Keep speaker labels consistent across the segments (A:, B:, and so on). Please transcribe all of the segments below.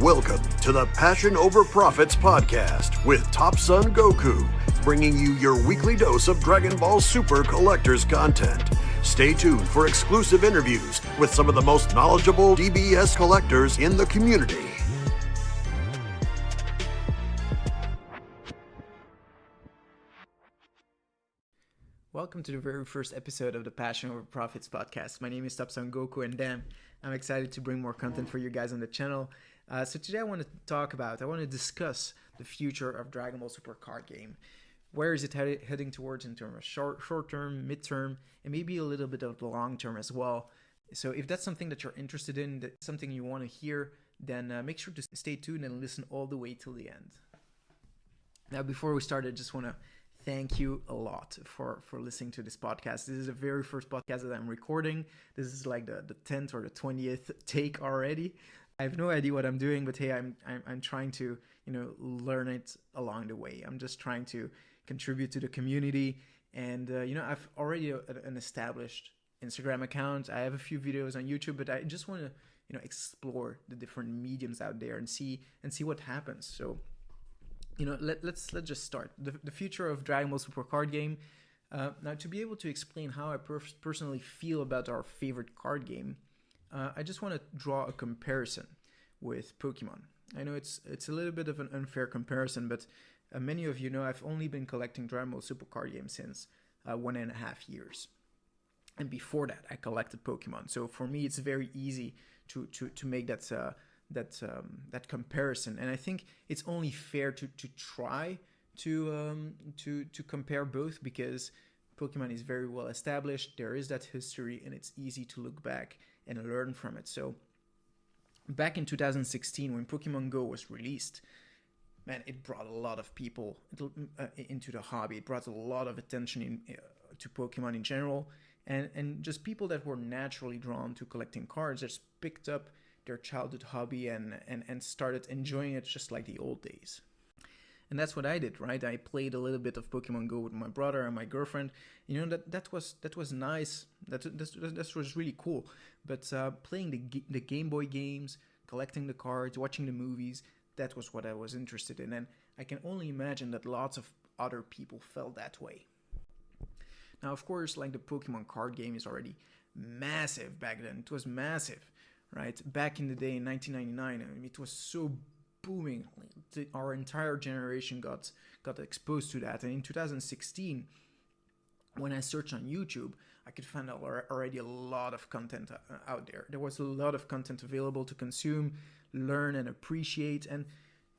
A: Welcome to the Passion Over Profits podcast with Top Son Goku, bringing you your weekly dose of Dragon Ball Super collectors content. Stay tuned for exclusive interviews with some of the most knowledgeable DBS collectors in the community.
B: Welcome to the very first episode of the Passion Over Profits podcast. My name is Top Son Goku, and damn, I'm excited to bring more content for you guys on the channel. So today I want to discuss the future of Dragon Ball Super card game. Where is it heading towards in terms of short term, mid term, and maybe a little bit of the long term as well. So if that's something that you're interested in, that's something you want to hear, then make sure to stay tuned and listen all the way till the end. Now, before we start, I just want to thank you a lot for listening to this podcast. This is the very first podcast that I'm recording. This is like the 10th or the 20th take already. I have no idea what I'm doing, but hey, I'm trying to, learn it along the way. I'm just trying to contribute to the community. And, I've already an established Instagram account. I have a few videos on YouTube, but I just want to, explore the different mediums out there and see what happens. So, let's just start. The future of Dragon Ball Super card game. Now, to be able to explain how I personally feel about our favorite card game, I just want to draw a comparison with Pokemon. I know it's a little bit of an unfair comparison, but many of you know I've only been collecting Dragon Ball Super card games since 1.5 years. And before that, I collected Pokemon. So for me, it's very easy to make that comparison. And I think it's only fair to try to compare both, because Pokemon is very well established. There is that history, and it's easy to look back and learn from it. So back in 2016, when Pokemon Go was released, man, it brought a lot of people into the hobby. It brought a lot of attention to Pokemon in general, and just people that were naturally drawn to collecting cards just picked up their childhood hobby and started enjoying it just like the old days. And that's what I did, right? I played a little bit of Pokemon Go with my brother and my girlfriend. That was nice. That was really cool. But playing the Game Boy games, collecting the cards, watching the movies, that was what I was interested in. And I can only imagine that lots of other people felt that way. Now, of course, like the Pokemon card game is already massive back then. It was massive, right? Back in the day in 1999, it was so booming. Our entire generation got exposed to that. And in 2016, when I searched on YouTube, I could find already a lot of content out there. There was a lot of content available to consume, learn, and appreciate. And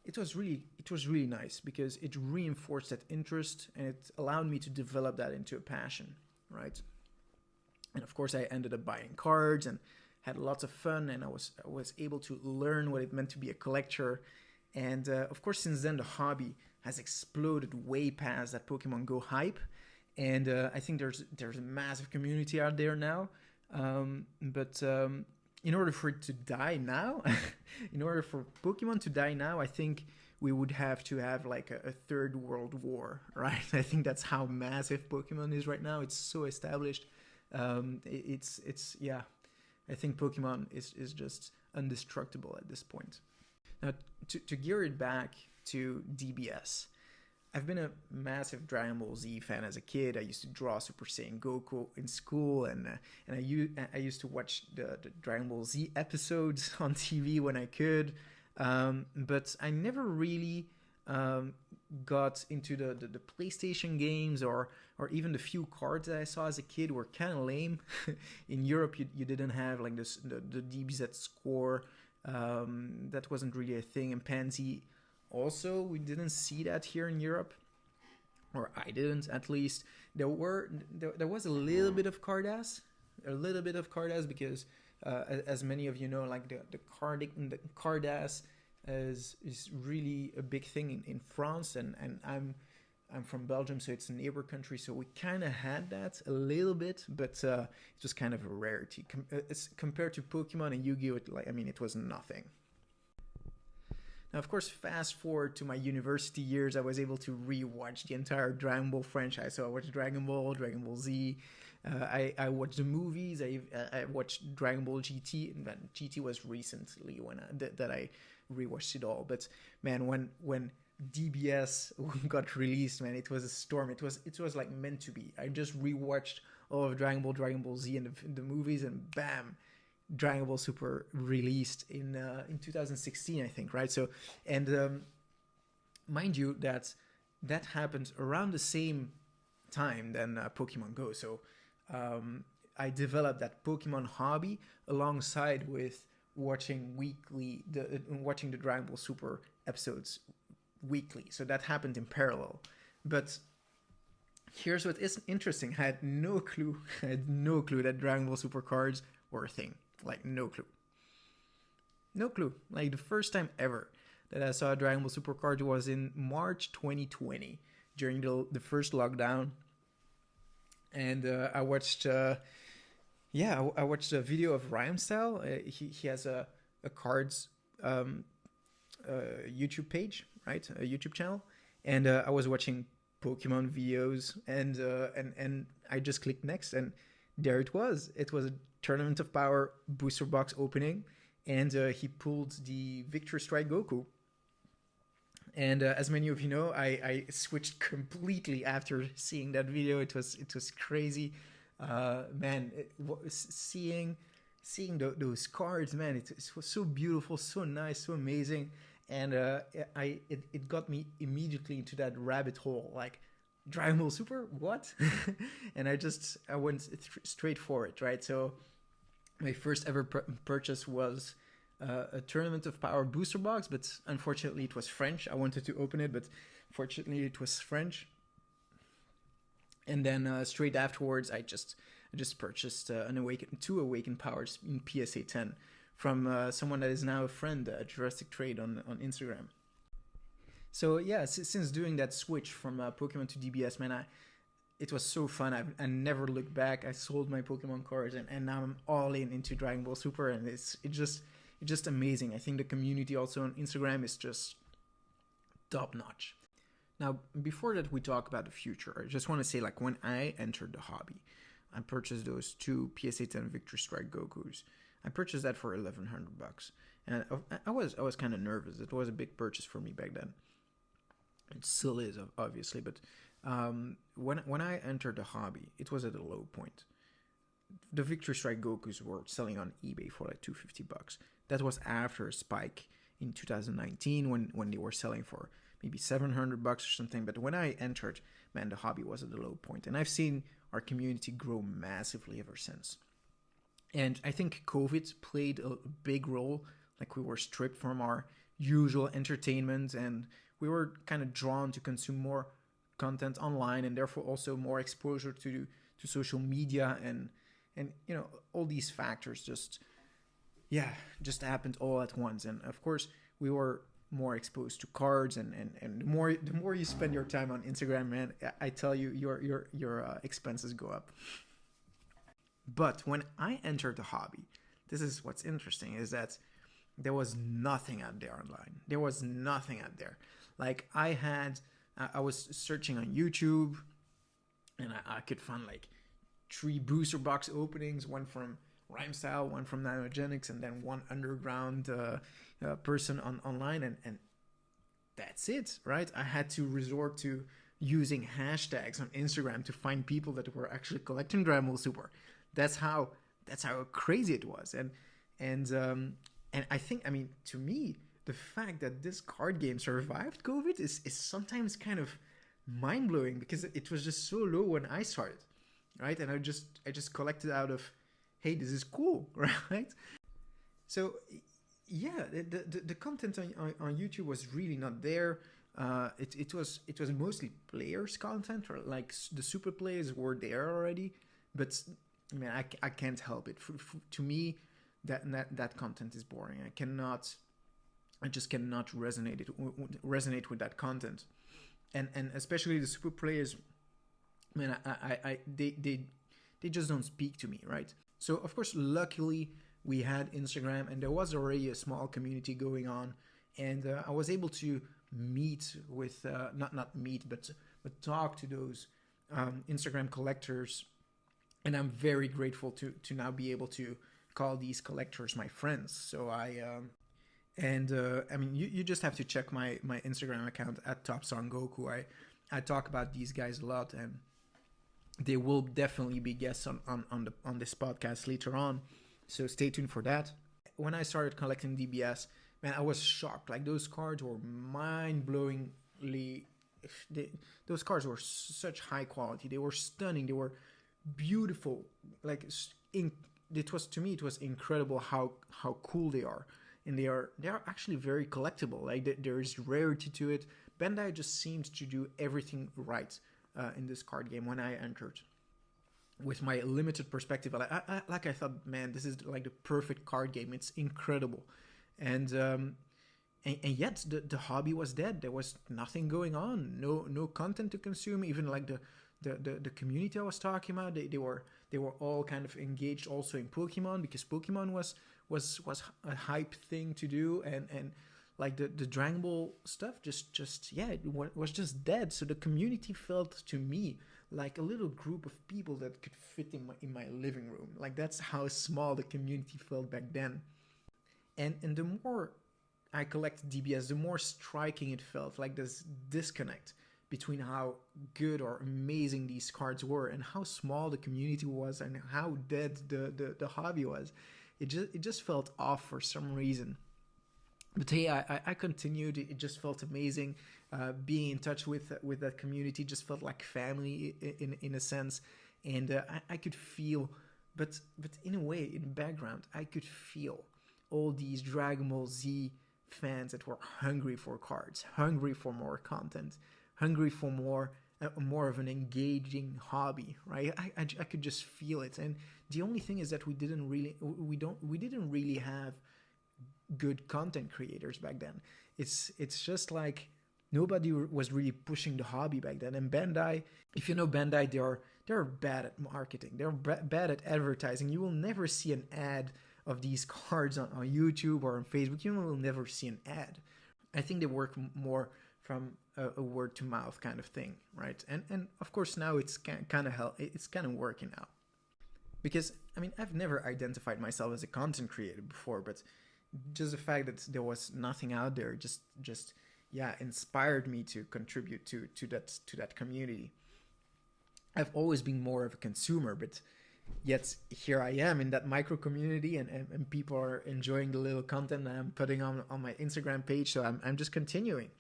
B: it was really nice, because it reinforced that interest, and it allowed me to develop that into a passion, right? And of course, I ended up buying cards and had lots of fun, and I was able to learn what it meant to be a collector. And of course, since then, the hobby has exploded way past that Pokemon Go hype. And I think there's a massive community out there now. But in order for it to die now, in order for Pokemon to die now, I think we would have to have like a third world war, right? I think that's how massive Pokemon is right now. It's so established. Yeah. I think Pokemon is just indestructible at this point. Now, to gear it back to DBS, I've been a massive Dragon Ball Z fan as a kid. I used to draw Super Saiyan Goku in school, and I used to watch the Dragon Ball Z episodes on TV when I could. But I never really got into the PlayStation games, or even the few cards that I saw as a kid were kind of lame. In Europe, you didn't have like this the DBZ score. That wasn't really a thing. And Pansy also, we didn't see that here in Europe, or I didn't, at least. There was a little bit of Cardass, because as many of you know, like the Cardass is really a big thing in France, and I'm from Belgium, so it's a neighbor country, so we kind of had that a little bit, but it was kind of a rarity. Compared to Pokemon and Yu-Gi-Oh, it was nothing. Now, of course, fast forward to my university years, I was able to re-watch the entire Dragon Ball franchise. So I watched Dragon Ball Z. I watched the movies. I watched Dragon Ball GT. GT was recently when rewatched it all. But man, when DBS got released, man, it was a storm. It was like meant to be. I just rewatched all of Dragon Ball Z, and the movies, and bam, Dragon Ball Super released in 2016, I think, right? So, and mind you that happened around the same time than Pokemon Go. So I developed that Pokemon hobby alongside with watching the Dragon Ball Super episodes weekly. So that happened in parallel. But here's what is interesting. I had no clue that Dragon Ball Super cards were a thing. Like, no clue. No clue. Like, the first time ever that I saw a Dragon Ball Super card was in March 2020 during the first lockdown. And I watched I watched a video of Rhymestyle. He has a cards YouTube page, right? A YouTube channel. And I was watching Pokemon videos, and I just clicked next, and there it was. It was a Tournament of Power booster box opening, and he pulled the Victory Strike Goku. And as many of you know, I switched completely after seeing that video. It was crazy, man. Seeing those cards, man, it was so beautiful, so nice, so amazing, and it got me immediately into that rabbit hole, like, Dragon Ball Super, what? And I went straight for it, right? So my first ever purchase was a Tournament of Power booster box, but unfortunately it was French. I wanted to open it, but fortunately it was French. And then straight afterwards, I just purchased two Awakened Powers in PSA 10 from someone that is now a friend at Jurassic Trade on Instagram. So yeah, since doing that switch from Pokemon to DBS, man, it was so fun. I never looked back. I sold my Pokemon cards, and now I'm all into Dragon Ball Super, and it's just amazing. I think the community also on Instagram is just top notch. Now, before that we talk about the future, I just want to say, like, when I entered the hobby, I purchased those two PSA 10 Victory Strike Gokus. I purchased that for $1,100, and I was kind of nervous. It was a big purchase for me back then. It still is, obviously, but when I entered the hobby, it was at a low point. The Victory Strike Gokus were selling on eBay for like $250. That was after a spike in 2019 when they were selling for maybe $700 or something. But when I entered, man, the hobby was at a low point, and I've seen our community grow massively ever since. And I think COVID played a big role. Like, we were stripped from our usual entertainment, and we were kind of drawn to consume more content online, and therefore also more exposure to social media, and you know, all these factors just happened all at once. And of course, we were more exposed to cards, and the more you spend your time on Instagram, man, I tell you, your expenses go up. But when I entered the hobby, this is what's interesting, is that there was nothing out there online. There was nothing out there. Like, I was searching on YouTube, and I could find like 3 booster box openings, one from Rhymestyle, one from Nanogenics, and then one underground person online, and that's it, right? I had to resort to using hashtags on Instagram to find people that were actually collecting Dragon Ball Super. That's how crazy it was, and I think, I mean, to me, the fact that this card game survived COVID is sometimes kind of mind-blowing, because it was just so low when I started, right? And I just collected out of, hey, this is cool, right? So yeah, the content on YouTube was really not there. It was mostly players' content, or like the super players were there already, but I mean, I can't help it. To me, that content is boring. I just cannot resonate with that content, and especially the super players. Man, they just don't speak to me, right? So of course, luckily we had Instagram, and there was already a small community going on, and I was able to meet with not meet, but talk to those Instagram collectors, and I'm very grateful to now be able to call these collectors my friends. So And I mean, you just have to check my Instagram account at TopSongGoku. I talk about these guys a lot, and they will definitely be guests on this podcast later on. So stay tuned for that. When I started collecting DBS, man, I was shocked. Like, those cards were mind-blowingly. Those cards were such high quality. They were stunning. They were beautiful. Like, it was, to me, it was incredible how cool they are. And they are actually very collectible. Like, there is rarity to it. Bandai just seemed to do everything right in this card game when I entered. With my limited perspective, I thought, man, this is like the perfect card game. It's incredible. And yet the hobby was dead. There was nothing going on. No content to consume. Even like the community I was talking about, they were all kind of engaged also in Pokemon, because Pokemon was a hype thing to do, and like the Dragon Ball stuff just it was just dead. So the community felt to me like a little group of people that could fit in my living room. Like, that's how small the community felt back then. And the more I collected DBS, the more striking it felt, like this disconnect between how good or amazing these cards were and how small the community was and how dead the hobby was. It just felt off for some reason. But hey, I continued. It just felt amazing. Being in touch with that community just felt like family in a sense. And I could feel, but in a way, in the background, I could feel all these Dragon Ball Z fans that were hungry for cards, hungry for more content, hungry for more of an engaging hobby, right? I could just feel it. And the only thing is that we didn't really have good content creators back then. It's just like nobody was really pushing the hobby back then. And Bandai, if you know Bandai, they're bad at marketing. They're bad at advertising. You will never see an ad of these cards on YouTube or on Facebook. You will never see an ad. I think they work more from a word to mouth kind of thing, right? And of course now it's kind of working out. Because I mean, I've never identified myself as a content creator before, but just the fact that there was nothing out there just inspired me to contribute to that community. I've always been more of a consumer, but yet here I am in that micro community, and people are enjoying the little content that I'm putting on my Instagram page. So I'm just continuing,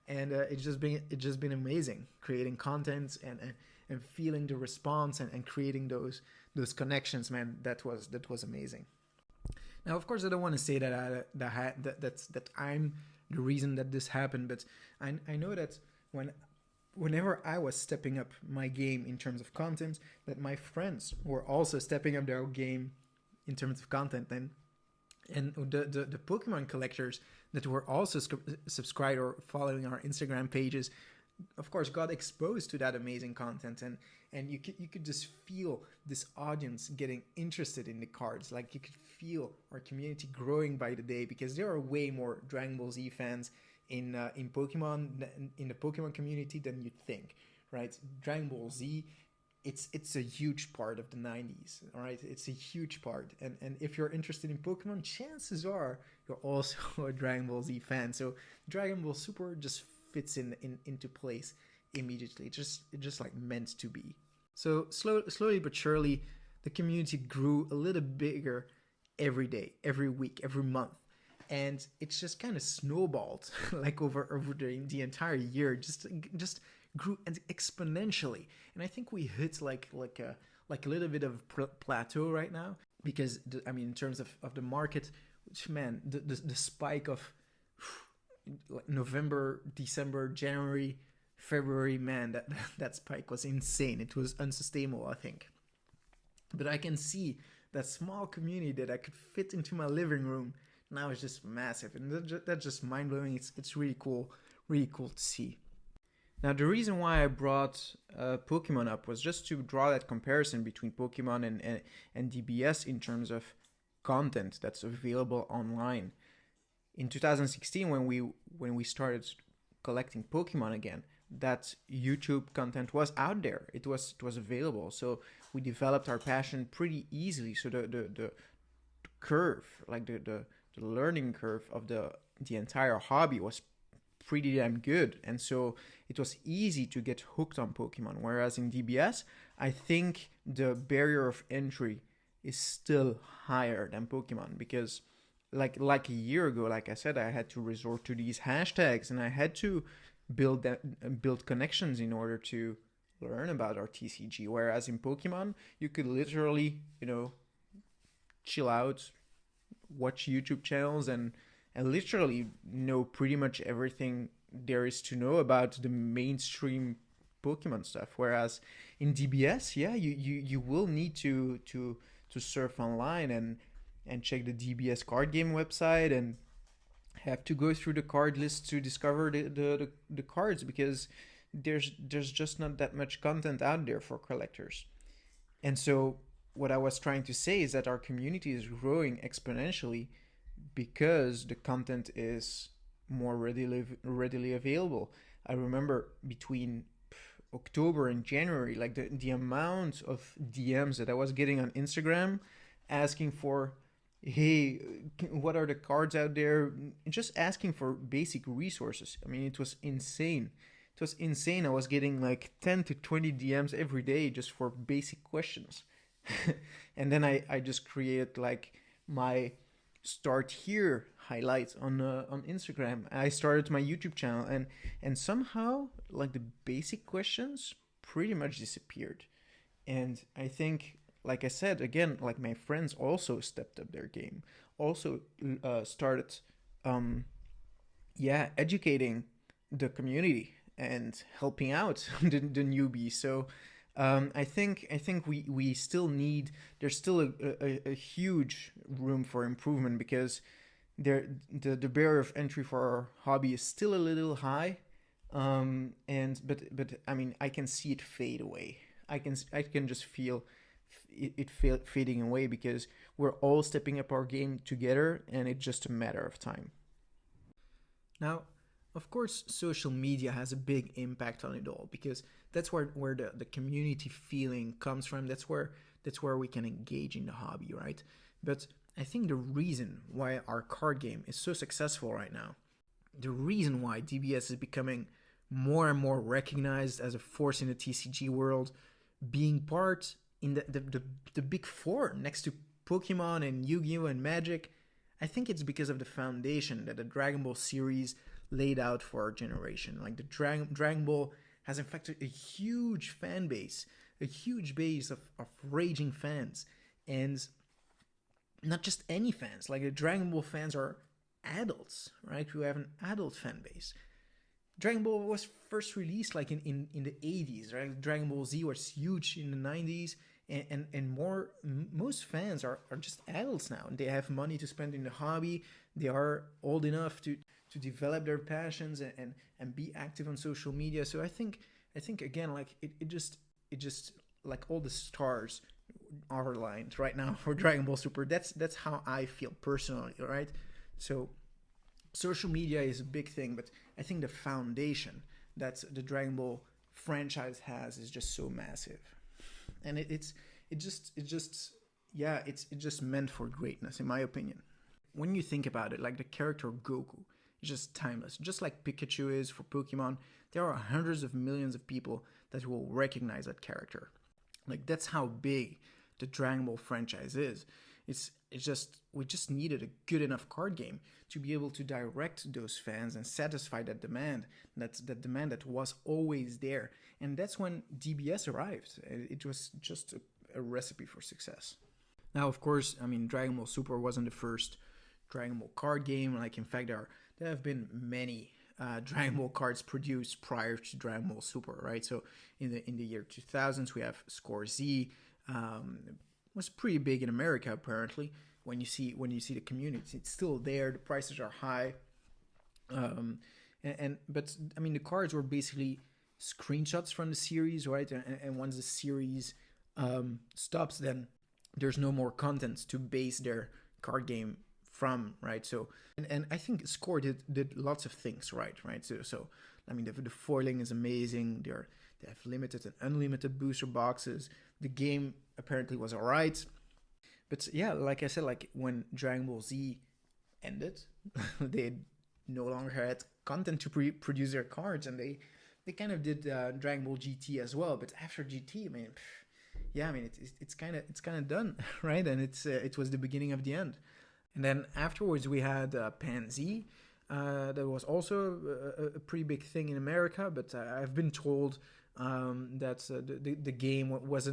B: and it's just been amazing creating content and feeling the response and creating those connections. Man, that was amazing. Now, of course, I don't want to say that I'm the reason that this happened, but I know that whenever I was stepping up my game in terms of content, that my friends were also stepping up their game in terms of content, and the Pokemon collectors that were also subscribed or following our Instagram pages, of course, got exposed to that amazing content, and you could just feel this audience getting interested in the cards. Like, you could feel our community growing by the day, because there are way more Dragon Ball Z fans in Pokemon, in the Pokemon community, than you'd think, right? Dragon Ball Z, it's a huge part of the 90s, all right? It's a huge part, and if you're interested in Pokemon, chances are you're also a Dragon Ball Z fan. So Dragon Ball Super just fits into place immediately. It just like meant to be. So slowly but surely, the community grew a little bigger every day, every week, every month. And it's just kind of snowballed like over the entire year, just grew exponentially. And I think we hit like a little bit of plateau right now, because in terms of the market, man, the spike of November, December, January, February, man, that spike was insane. It was unsustainable, I think. But I can see that small community that I could fit into my living room now is just massive, and that's just mind-blowing. It's really cool to see. Now, the reason why I brought Pokemon up was just to draw that comparison between Pokemon and DBS in terms of content that's available online. In 2016, when we started collecting Pokemon again, that YouTube content was out there. It was available. So we developed our passion pretty easily. So the curve, like the learning curve of the the entire hobby was pretty damn good, and so it was easy to get hooked on Pokemon. Whereas in DBS, I think the barrier of entry is still higher than Pokemon, because like a year ago, like I said, I had to resort to these hashtags, and I had to build connections in order to learn about our TCG. Whereas in Pokemon, you could literally, chill out, watch YouTube channels, and literally know pretty much everything there is to know about the mainstream Pokemon stuff. Whereas in DBS, yeah, you will need to surf online and check the DBS card game website, and have to go through the card list to discover the cards, because there's just not that much content out there for collectors. And so what I was trying to say is that our community is growing exponentially because the content is more readily available. I remember between October and January, like the amount of DMs that I was getting on Instagram asking for, hey, what are the cards out there? Just asking for basic resources. I mean, it was insane. It was insane. I was getting like 10 to 20 DMs every day just for basic questions. And then I just created like my start here highlights on Instagram. I started my YouTube channel, and somehow like the basic questions pretty much disappeared. And I think, like I said again, like my friends also stepped up their game, also started educating the community and helping out the newbies. So I think we still need, there's still a huge room for improvement, because the barrier of entry for our hobby is still a little high, but I mean, I can see it fade away. I can just feel it fading away, because we're all stepping up our game together, and it's just a matter of time. Now, of course, social media has a big impact on it all, because that's where the community feeling comes from. That's where we can engage in the hobby, right? But I think the reason why our card game is so successful right now, the reason why DBS is becoming more and more recognized as a force in the TCG world, being part in the big four next to Pokemon and Yu-Gi-Oh! And Magic, I think it's because of the foundation that the Dragon Ball series laid out for our generation. Like the Dragon Ball has in fact a huge fan base, a huge base of raging fans, and not just any fans. Like the Dragon Ball fans are adults, right? We have an adult fan base. Dragon Ball was first released like in the 80s, right? Dragon Ball Z was huge in the 90s, and most fans are just adults now. They have money to spend in the hobby. They are old enough to develop their passions and be active on social media. So I think again, like it just like all the stars are aligned right now for Dragon Ball Super. That's how I feel personally, right? So social media is a big thing, but I think the foundation that the Dragon Ball franchise has is just so massive, and it's just meant for greatness, in my opinion. When you think about it, like the character Goku is just timeless, just like Pikachu is for Pokemon. There are hundreds of millions of people that will recognize that character. Like that's how big the Dragon Ball franchise is. We just needed a good enough card game to be able to direct those fans and satisfy that demand. That's that demand that was always there. And that's when DBS arrived. It was just a recipe for success. Now, of course, I mean, Dragon Ball Super wasn't the first Dragon Ball card game. Like, in fact, there have been many Dragon Ball cards produced prior to Dragon Ball Super, right? So in the year 2000s, we have Score Z. Was pretty big in America, apparently. When you see the community, it's still there. The prices are high, but I mean the cards were basically screenshots from the series, right? And once the series stops, then there's no more content to base their card game from, right? So and I think Score did lots of things right? So I mean the foiling is amazing. They have limited and unlimited booster boxes. The game apparently was alright. But yeah, like I said, like when Dragon Ball Z ended, they no longer had content to produce their cards, and they kind of did Dragon Ball GT as well. But after GT, I mean, yeah, I mean it's kind of done, right? And it was the beginning of the end. And then afterwards we had Pan Z. That was also a pretty big thing in America, but I've been told that the game was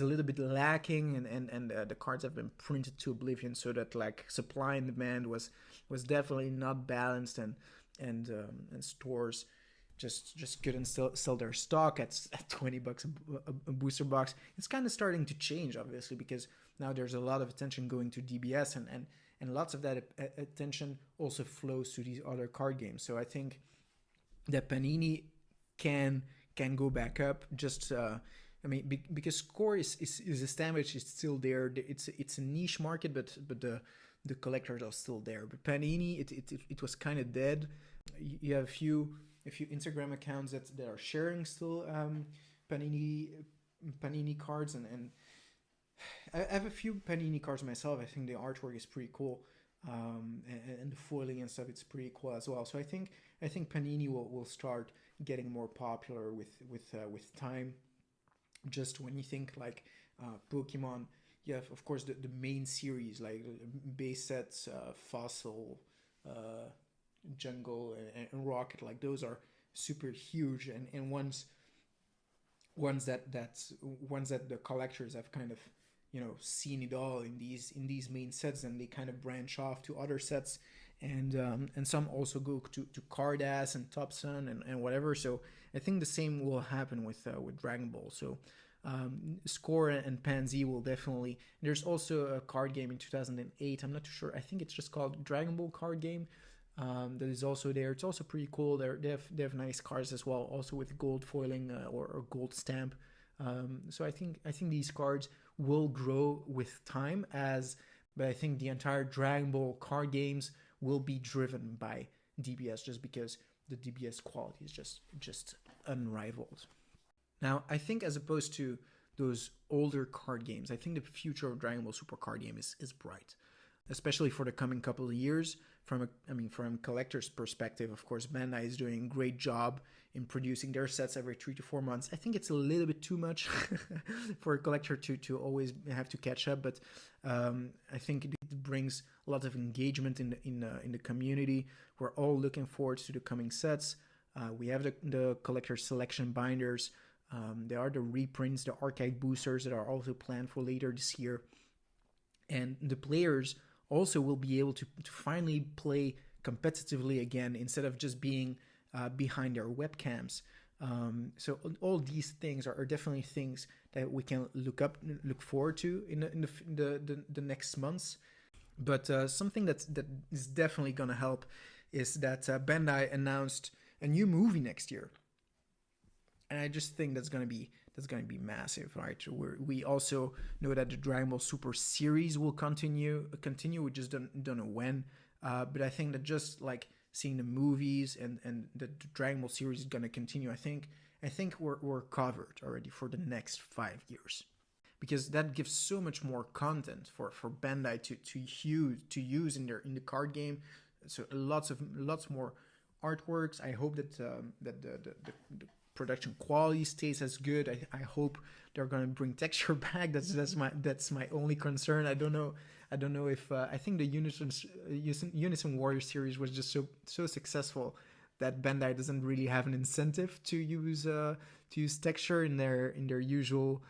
B: a little bit lacking, and the cards have been printed to oblivion, so that like supply and demand was definitely not balanced, and stores just couldn't sell their stock at $20 a booster box. It's kind of starting to change, obviously, because now there's a lot of attention going to DBS, and lots of that attention also flows to these other card games. So I think that Panini can go back up. Just I mean, because Score is established, it's still there. It's a niche market, but the collectors are still there. But Panini, it was kind of dead. You have a few Instagram accounts that are sharing still Panini cards, and I have a few Panini cards myself. I think the artwork is pretty cool, and the foiling and stuff, it's pretty cool as well. So I think Panini will start getting more popular with time. Just when you think like Pokemon, you have of course the main series like base sets, Fossil, Jungle, and Rocket. Like those are super huge, and ones that the collectors have kind of seen it all in these main sets, and they kind of branch off to other sets, and some also go to Cardass and Top Sun and whatever. So I think the same will happen with Dragon Ball. So Score and Pan Z will definitely. There's also a card game in 2008. I'm not too sure. I think it's just called Dragon Ball card game. That is also there. It's also pretty cool. They have nice cards as well, also with gold foiling or gold stamp. So I think these cards will grow with time, but I think the entire Dragon Ball card games will be driven by DBS, just because the DBS quality is just unrivaled. Now, I think as opposed to those older card games, I think the future of Dragon Ball Super card game is bright, especially for the coming couple of years. From a collector's perspective, of course, Bandai is doing a great job in producing their sets every 3 to 4 months. I think it's a little bit too much for a collector to always have to catch up, but I think it brings a lot of engagement in the community. We're all looking forward to the coming sets. We have the collector selection binders. There are the reprints, the archive boosters that are also planned for later this year, and the players also will be able to finally play competitively again, instead of just being behind their webcams. So all these things are definitely things that we can look forward to in the next months. But something that is definitely gonna help is that Bandai announced a new movie next year, and I just think that's gonna be massive, right? We also know that the Dragon Ball Super series will continue. We just don't know when. But I think that just like seeing the movies and the Dragon Ball series is gonna continue. I think we're covered already for the next 5 years, because that gives so much more content for Bandai to use in the card game. So lots more artworks. I hope that the production quality stays as good. I hope they're gonna bring texture back. That's my only concern. I don't know if I think the Unison Warrior series was just so successful that Bandai doesn't really have an incentive to use texture in their usual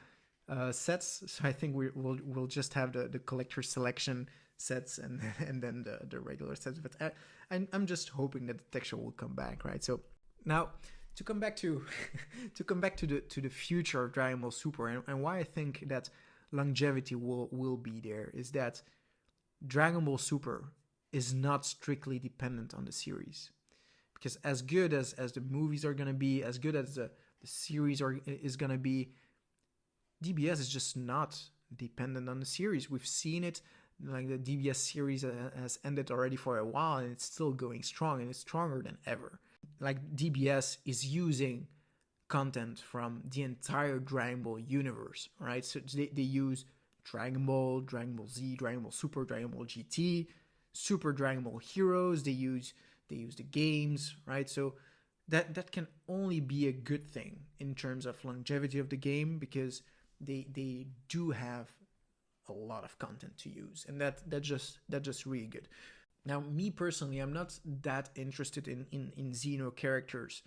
B: sets. So I think we'll just have the collector selection sets and then the regular sets. But I'm just hoping that the texture will come back, right? So now, to come back to the future of Dragon Ball Super, and why I think that longevity will be there, is that Dragon Ball Super is not strictly dependent on the series, because as good as the movies are gonna be, as good as the series is gonna be, DBS is just not dependent on the series. We've seen it. Like the DBS series has ended already for a while, and it's still going strong, and it's stronger than ever. Like DBS is using content from the entire Dragon Ball universe, right? So they use Dragon Ball Z, Dragon Ball Super, Dragon Ball GT, Super Dragon Ball Heroes. They use they use the games, right? So that can only be a good thing in terms of longevity of the game, because they do have a lot of content to use, and that's just really good. Now, me personally, I'm not that interested in Xeno characters.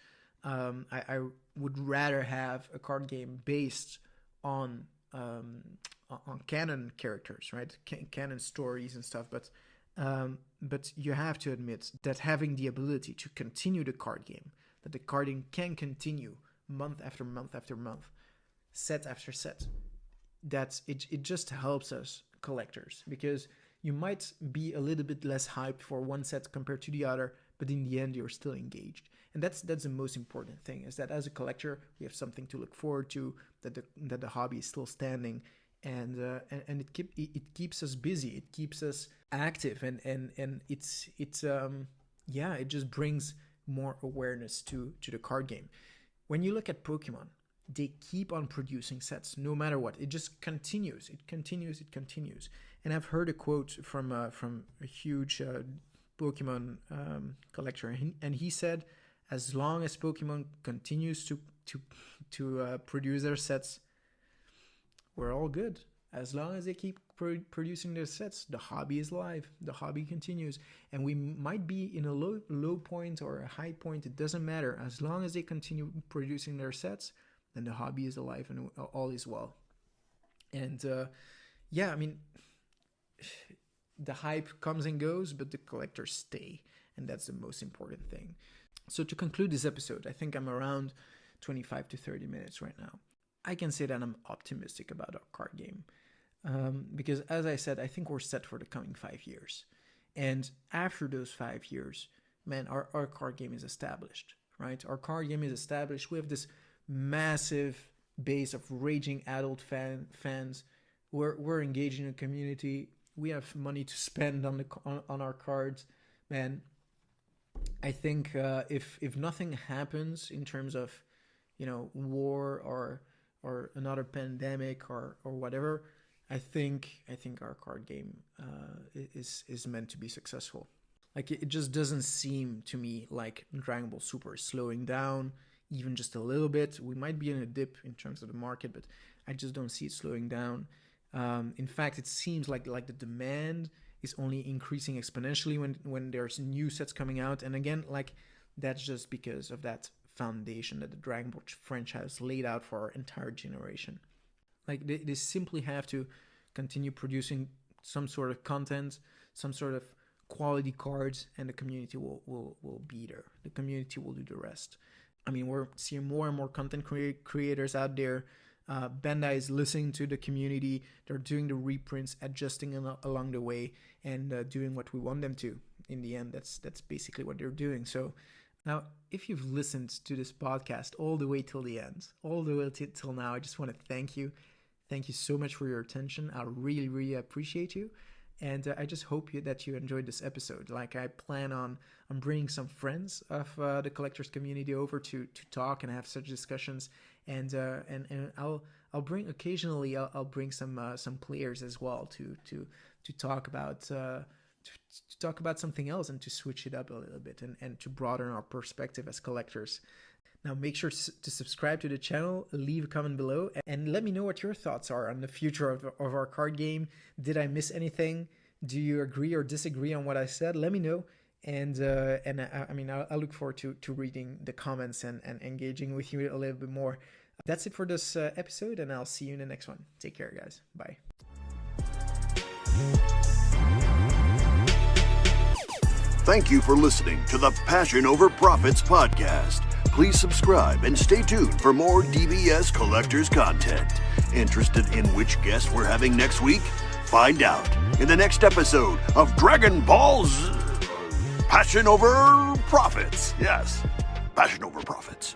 B: I would rather have a card game based on canon characters, right? Canon stories and stuff. But you have to admit that having the ability to continue the card game, that the card game can continue month after month after month, set after set, that it just helps us collectors, because you might be a little bit less hyped for one set compared to the other, but in the end you're still engaged. And that's the most important thing, is that as a collector we have something to look forward to, that the hobby is still standing, and it keeps us busy, it keeps us active, and it just brings more awareness to the card game. When you look at Pokemon, they keep on producing sets no matter what. It just continues. It continues. And I've heard a quote from a huge Pokemon collector, and he said, as long as Pokemon continues to produce their sets, we're all good. As long as they keep producing their sets, the hobby is live. The hobby continues, and we might be in a low point or a high point. It doesn't matter. As long as they continue producing their sets, then the hobby is alive and all is well. And the hype comes and goes, but the collectors stay, and that's the most important thing. So to conclude this episode, I think I'm around 25 to 30 minutes right now. I can say that I'm optimistic about our card game, because as I said, I think we're set for the coming 5 years. And after those 5 years, man, our card game is established, right? Our card game is established. We have this massive base of raging adult fans. We're engaged in a community. We have money to spend on our cards, man. I think if nothing happens in terms of, war or another pandemic or whatever, I think our card game is meant to be successful. Like, it just doesn't seem to me like Dragon Ball Super is slowing down even just a little bit. We might be in a dip in terms of the market, but I just don't see it slowing down. In fact, it seems like the demand is only increasing exponentially when there's new sets coming out. And again, like, that's just because of that foundation that the Dragon Ball franchise laid out for our entire generation. Like, they simply have to continue producing some sort of content, some sort of quality cards, and the community will be there. The community will do the rest. I mean, we're seeing more and more content creators out there. Bandai is listening to the community. They're doing the reprints, adjusting along the way, and doing what we want them to. In the end, that's basically what they're doing. So now, if you've listened to this podcast all the way till the end, all the way till now, I just want to thank you. Thank you so much for your attention. I really, really appreciate you. And I just hope that you enjoyed this episode. Like, I plan on bringing some friends of the collectors community over to talk and have such discussions. And I'll bring occasionally I'll bring some players as well to talk about to talk about something else and to switch it up a little bit and to broaden our perspective as collectors. Now, make sure to subscribe to the channel, leave a comment below, and let me know what your thoughts are on the future of our card game. Did I miss anything? Do you agree or disagree on what I said? Let me know. And I look forward to reading the comments and engaging with you a little bit more. That's it for this episode, and I'll see you in the next one. Take care, guys. Bye.
A: Thank you for listening to the Passion Over Profits podcast. Please subscribe and stay tuned for more DBS Collectors content. Interested in which guest we're having next week? Find out in the next episode of Dragon Ball's Passion Over Profits. Yes, Passion Over Profits.